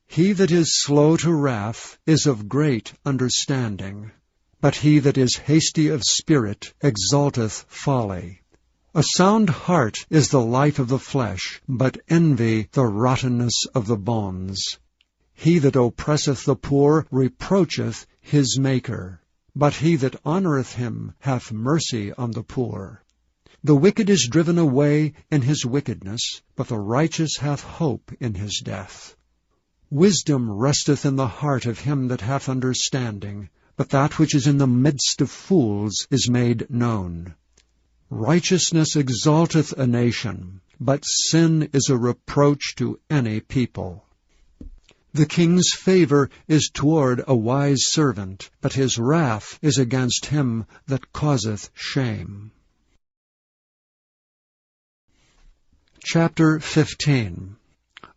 He that is slow to wrath is of great understanding, but he that is hasty of spirit exalteth folly. A sound heart is the life of the flesh, but envy the rottenness of the bones. He that oppresseth the poor reproacheth his Maker, but he that honoureth him hath mercy on the poor. The wicked is driven away in his wickedness, but the righteous hath hope in his death. Wisdom resteth in the heart of him that hath understanding, but that which is in the midst of fools is made known. Righteousness exalteth a nation, but sin is a reproach to any people. The king's favor is toward a wise servant, but his wrath is against him that causeth shame. Chapter 15.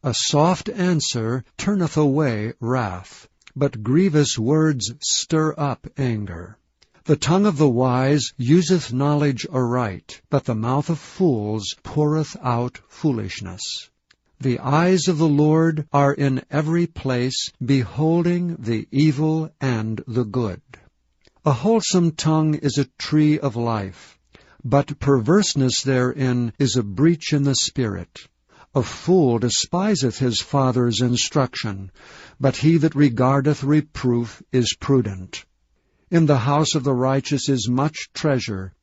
A soft answer turneth away wrath, but grievous words stir up anger. The tongue of the wise useth knowledge aright, but the mouth of fools poureth out foolishness. The eyes of the Lord are in every place, beholding the evil and the good. A wholesome tongue is a tree of life, but perverseness therein is a breach in the spirit. A fool despiseth his father's instruction, but he that regardeth reproof is prudent. In the house of the righteous is much treasure,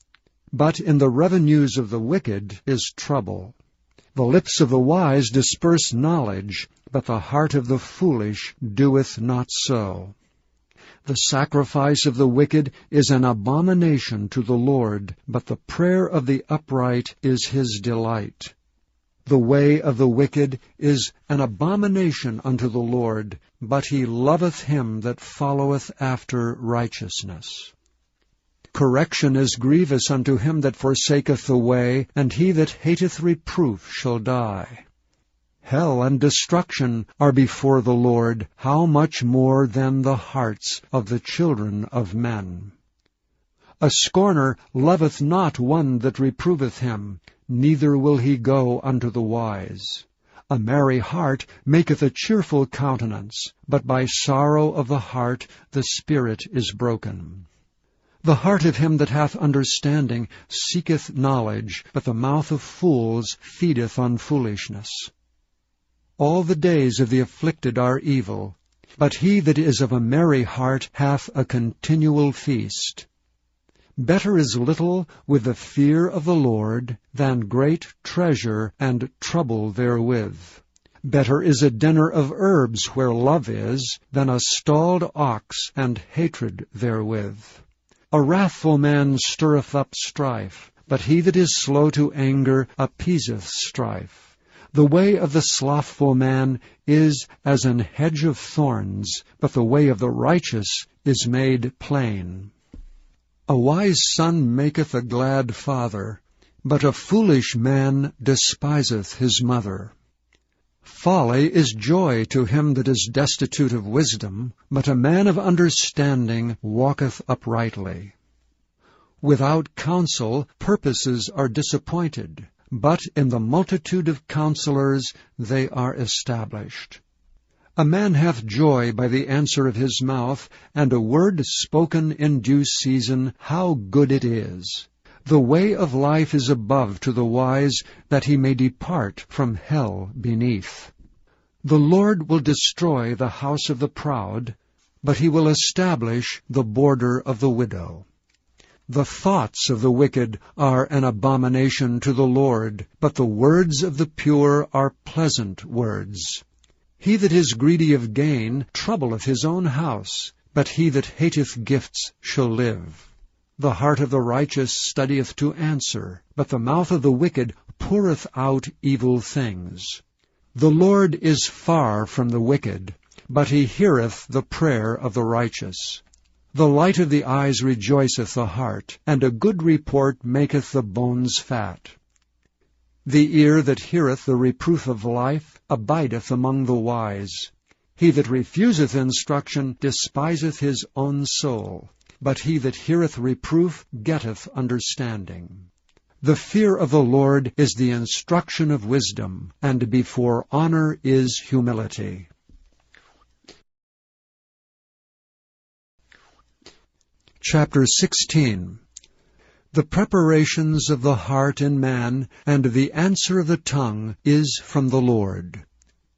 but in the revenues of the wicked is trouble. The lips of the wise disperse knowledge, but the heart of the foolish doeth not so. The sacrifice of the wicked is an abomination to the Lord, but the prayer of the upright is his delight. The way of the wicked is an abomination unto the Lord, but he loveth him that followeth after righteousness. Correction is grievous unto him that forsaketh the way, and he that hateth reproof shall die. Hell and destruction are before the Lord, how much more than the hearts of the children of men? A scorner loveth not one that reproveth him, neither will he go unto the wise. A merry heart maketh a cheerful countenance, but by sorrow of the heart the spirit is broken. The heart of him that hath understanding seeketh knowledge, but the mouth of fools feedeth on foolishness. All the days of the afflicted are evil, but he that is of a merry heart hath a continual feast. Better is little with the fear of the Lord than great treasure and trouble therewith. Better is a dinner of herbs where love is than a stalled ox and hatred therewith. A wrathful man stirreth up strife, but he that is slow to anger appeaseth strife. The way of the slothful man is as an hedge of thorns, but the way of the righteous is made plain. A wise son maketh a glad father, but a foolish man despiseth his mother. Folly is joy to him that is destitute of wisdom, but a man of understanding walketh uprightly. Without counsel purposes are disappointed, but in the multitude of counselors they are established. A man hath joy by the answer of his mouth, and a word spoken in due season, how good it is! The way of life is above to the wise, that he may depart from hell beneath. The Lord will destroy the house of the proud, but he will establish the border of the widow. The thoughts of the wicked are an abomination to the Lord, but the words of the pure are pleasant words. He that is greedy of gain troubleth his own house, but he that hateth gifts shall live. The heart of the righteous studieth to answer, but the mouth of the wicked poureth out evil things. The Lord is far from the wicked, but he heareth the prayer of the righteous. The light of the eyes rejoiceth the heart, and a good report maketh the bones fat. The ear that heareth the reproof of life abideth among the wise. He that refuseth instruction despiseth his own soul, but he that heareth reproof getteth understanding. The fear of the Lord is the instruction of wisdom, and before honor is humility. Chapter 16. The preparations of the heart in man, and the answer of the tongue, is from the Lord.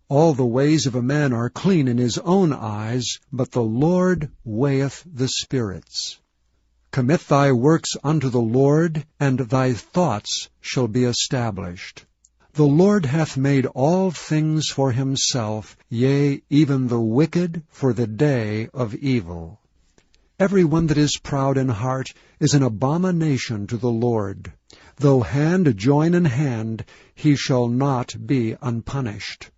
All the ways of a man are clean in his own eyes, but the Lord weigheth the spirits. Commit thy works unto the Lord, and thy thoughts shall be established. The Lord hath made all things for himself, yea, even the wicked for the day of evil. Every one that is proud in heart is an abomination to the Lord. Though hand join in hand, he shall not be unpunished.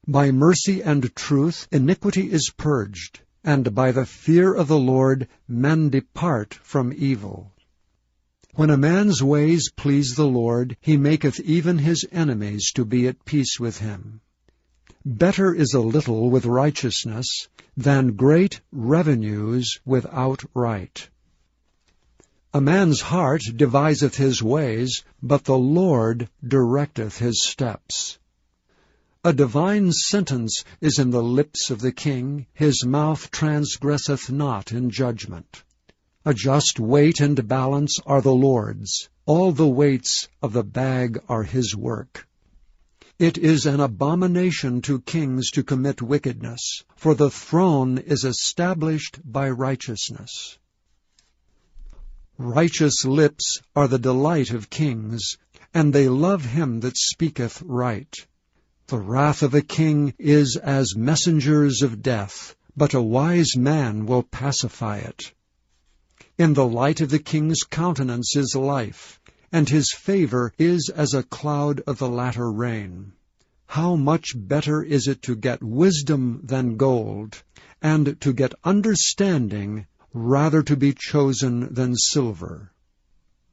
By mercy and truth iniquity is purged, and by the fear of the Lord men depart from evil. When a man's ways please the Lord, he maketh even his enemies to be at peace with him. Better is a little with righteousness than great revenues without right. A man's heart deviseth his ways, but the Lord directeth his steps. A divine sentence is in the lips of the king, his mouth transgresseth not in judgment. A just weight and balance are the Lord's, all the weights of the bag are his work. It is an abomination to kings to commit wickedness, for the throne is established by righteousness. Righteous lips are the delight of kings, and they love him that speaketh right. The wrath of a king is as messengers of death, but a wise man will pacify it. In the light of the king's countenance is life, and his favor is as a cloud of the latter rain. How much better is it to get wisdom than gold, and to get understanding rather to be chosen than silver.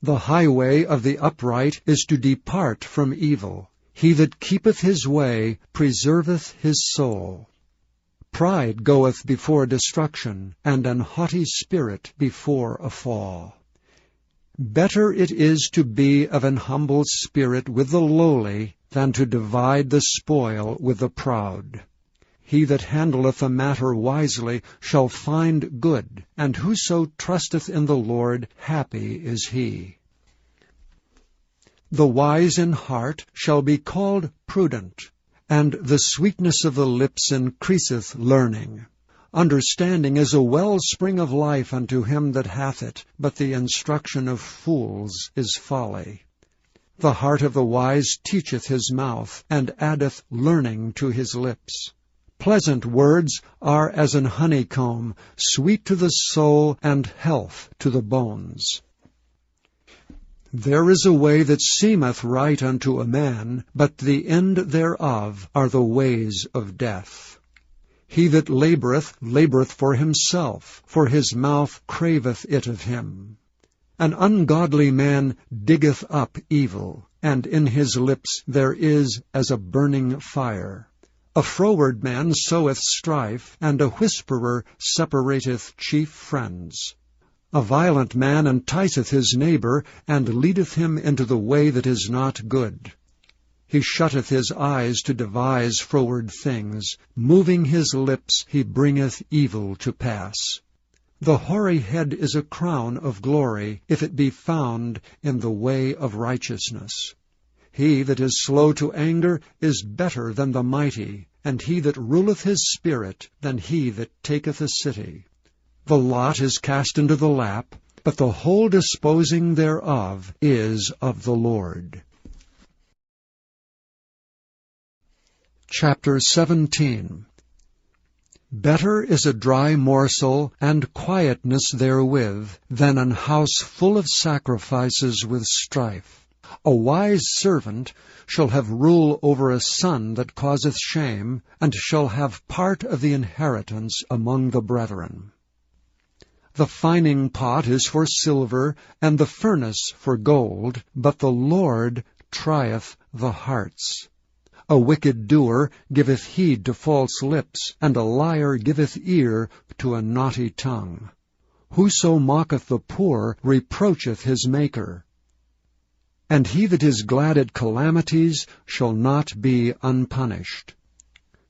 The highway of the upright is to depart from evil. He that keepeth his way preserveth his soul. Pride goeth before destruction, and an haughty spirit before a fall. Better it is to be of an humble spirit with the lowly than to divide the spoil with the proud. He that handleth a matter wisely shall find good, and whoso trusteth in the Lord, happy is he. The wise in heart shall be called prudent, and the sweetness of the lips increaseth learning. Understanding is a wellspring of life unto him that hath it, but the instruction of fools is folly. The heart of the wise teacheth his mouth, and addeth learning to his lips. Pleasant words are as an honeycomb, sweet to the soul, and health to the bones. There is a way that seemeth right unto a man, but the end thereof are the ways of death. He that laboureth for himself, for his mouth craveth it of him. An ungodly man diggeth up evil, and in his lips there is as a burning fire. A froward man soweth strife, and a whisperer separateth chief friends. A violent man enticeth his neighbor, and leadeth him into the way that is not good. He shutteth his eyes to devise froward things. Moving his lips, he bringeth evil to pass. The hoary head is a crown of glory, if it be found in the way of righteousness. He that is slow to anger is better than the mighty, and he that ruleth his spirit than he that taketh a city. The lot is cast into the lap, but the whole disposing thereof is of the Lord. Chapter 17. Better is a dry morsel, and quietness therewith, than an house full of sacrifices with strife. A wise servant shall have rule over a son that causeth shame, and shall have part of the inheritance among the brethren. The fining pot is for silver, and the furnace for gold, but the Lord trieth the hearts. A wicked doer giveth heed to false lips, and a liar giveth ear to a naughty tongue. Whoso mocketh the poor reproacheth his Maker. And he that is glad at calamities shall not be unpunished.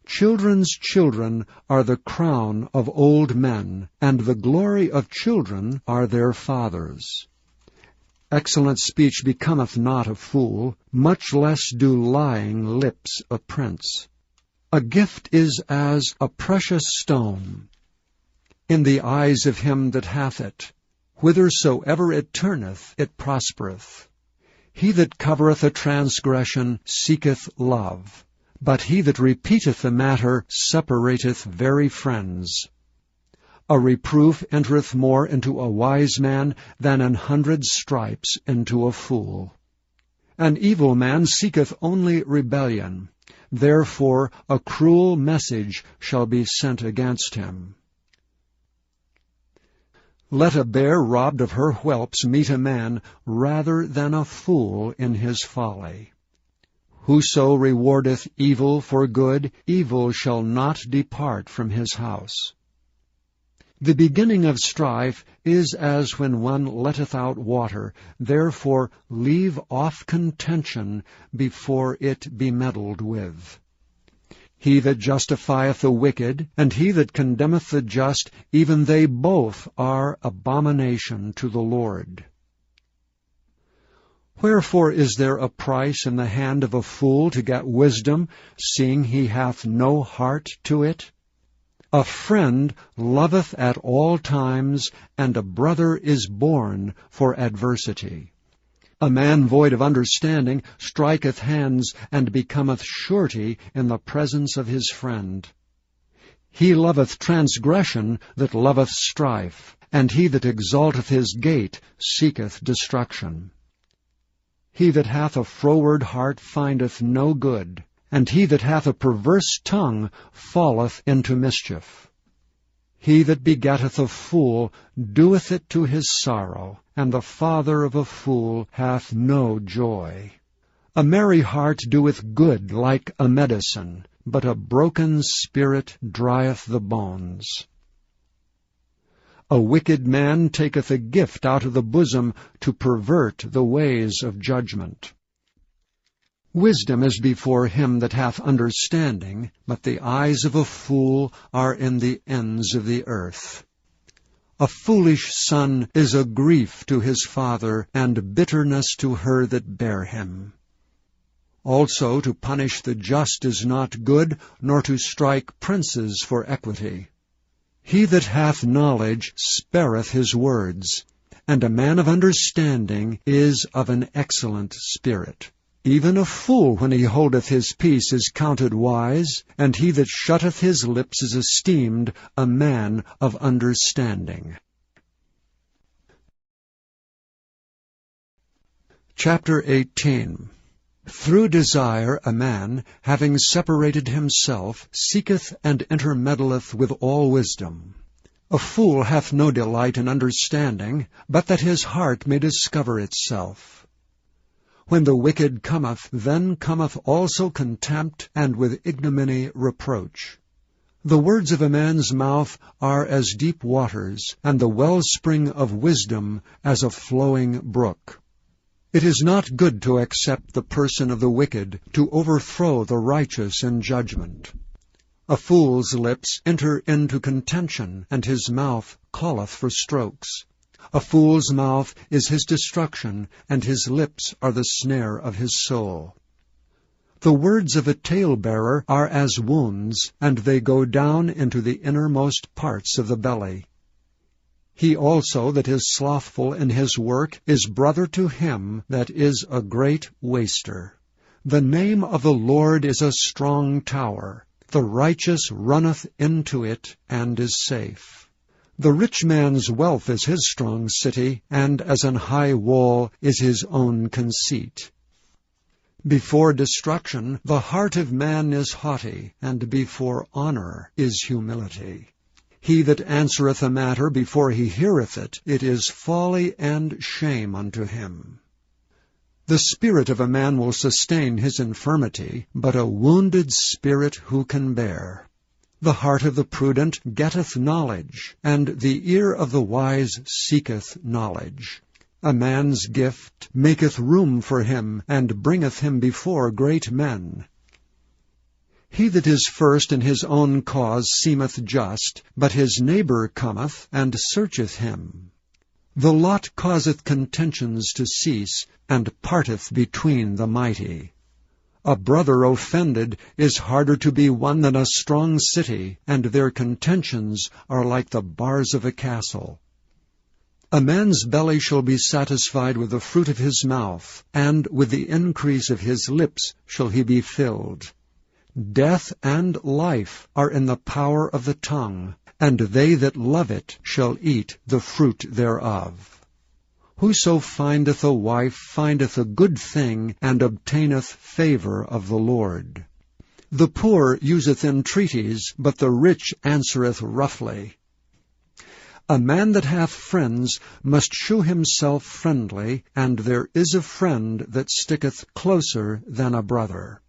Children's children are the crown of old men, and the glory of children are their fathers. Excellent speech becometh not a fool, much less do lying lips a prince. A gift is as a precious stone in the eyes of him that hath it. Whithersoever it turneth, it prospereth. He that covereth a transgression seeketh love, but he that repeateth the matter separateth very friends. A reproof entereth more into a wise man than 100 stripes into a fool. An evil man seeketh only rebellion. Therefore a cruel message shall be sent against him. Let a bear robbed of her whelps meet a man rather than a fool in his folly. Whoso rewardeth evil for good, evil shall not depart from his house. The beginning of strife is as when one letteth out water. Therefore leave off contention before it be meddled with. He that justifieth the wicked, and he that condemneth the just, even they both are abomination to the Lord. Wherefore is there a price in the hand of a fool to get wisdom, seeing he hath no heart to it? A friend loveth at all times, and a brother is born for adversity. A man void of understanding striketh hands, and becometh surety in the presence of his friend. He loveth transgression that loveth strife, and he that exalteth his gate seeketh destruction. He that hath a froward heart findeth no good, and he that hath a perverse tongue falleth into mischief. He that begetteth a fool doeth it to his sorrow, and the father of a fool hath no joy. A merry heart doeth good like a medicine, but a broken spirit drieth the bones. A wicked man taketh a gift out of the bosom to pervert the ways of judgment. Wisdom is before him that hath understanding, but the eyes of a fool are in the ends of the earth. A foolish son is a grief to his father, and bitterness to her that bare him. Also to punish the just is not good, nor to strike princes for equity. He that hath knowledge spareth his words, and a man of understanding is of an excellent spirit. Even a fool, when he holdeth his peace, is counted wise, and he that shutteth his lips is esteemed a man of understanding. Chapter 18. Through desire a man, having separated himself, seeketh and intermeddleth with all wisdom. A fool hath no delight in understanding, but that his heart may discover itself. When the wicked cometh, then cometh also contempt, and with ignominy reproach. The words of a man's mouth are as deep waters, and the wellspring of wisdom as a flowing brook. It is not good to accept the person of the wicked, to overthrow the righteous in judgment. A fool's lips enter into contention, and his mouth calleth for strokes. A fool's mouth is his destruction, and his lips are the snare of his soul. The words of a talebearer are as wounds, and they go down into the innermost parts of the belly. He also that is slothful in his work is brother to him that is a great waster. The name of the Lord is a strong tower. The righteous runneth into it, and is safe. The rich man's wealth is his strong city, and as an high wall is his own conceit. Before destruction the heart of man is haughty, and before honor is humility. He that answereth a matter before he heareth it, it is folly and shame unto him. The spirit of a man will sustain his infirmity, but a wounded spirit who can bear? The heart of the prudent getteth knowledge, and the ear of the wise seeketh knowledge. A man's gift maketh room for him, and bringeth him before great men. He that is first in his own cause seemeth just, but his neighbor cometh and searcheth him. The lot causeth contentions to cease, and parteth between the mighty. A brother offended is harder to be won than a strong city, and their contentions are like the bars of a castle. A man's belly shall be satisfied with the fruit of his mouth, and with the increase of his lips shall he be filled. Death and life are in the power of the tongue, and they that love it shall eat the fruit thereof. Whoso findeth a wife findeth a good thing, and obtaineth favor of the Lord. The poor useth entreaties, but the rich answereth roughly. A man that hath friends must shew himself friendly, and there is a friend that sticketh closer than a brother.